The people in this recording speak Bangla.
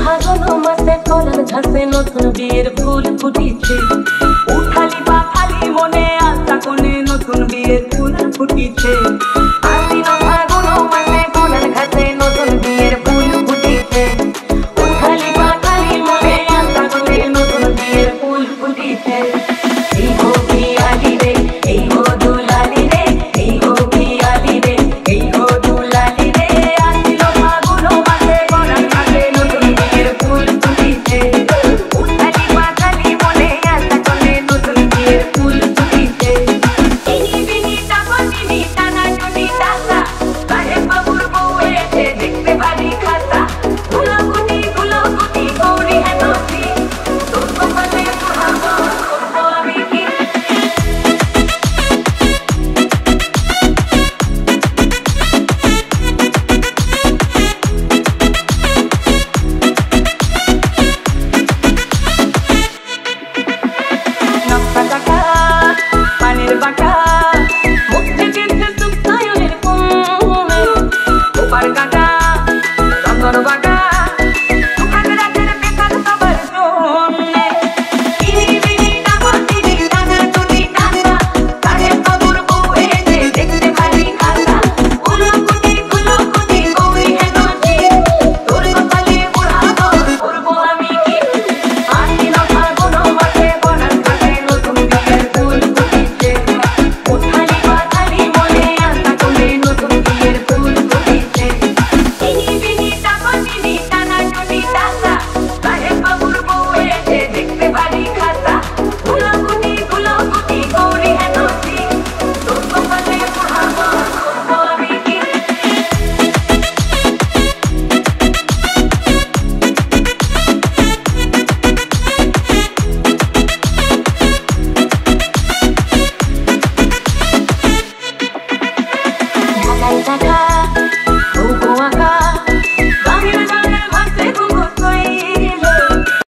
ফাগুন মাসে ফলের ঘাসে নতুন বিয়ের ফুল ফুটিছে। উঠালি পাখালি মনে আশা কোণে নতুন বিয়ের ফুল ফুটিছে। আশ্বিন ফাগুন মাসে ফলের ঘাসে নতুন বিয়ের ফুল ফুটিছে। উঠালি পাখালি মনে আশা কোণে নতুন বিয়ের ফুল ফুটিছে। এই গো পিয়ালি রে, এই গো দুলালি রে, এই গো পিয়ালি রে, এই গো দুলালি রে। আশ্বিন ফাগুন মাসে ফলের ঘাসে নতুন বিয়ের ফুল ফুটিছে। উঠালি পাখালি মনে আশা কোণে নতুন বিয়ের ফুল ফুটিছে। ইনি বিনি টাকা টানা টুনি টাকা, সাহেব বাবুর বউ এসে দেখতে বাড়ি খাতা। গুলোগুটি গৌরী হেনসি, তোর কপালে পোড়াবো করবো আমি কি। নকশা কাটা পানির বাটা, মুখ থেকে সুখ নয়নের কোণে। ওপার কাটা রঙর বাটা।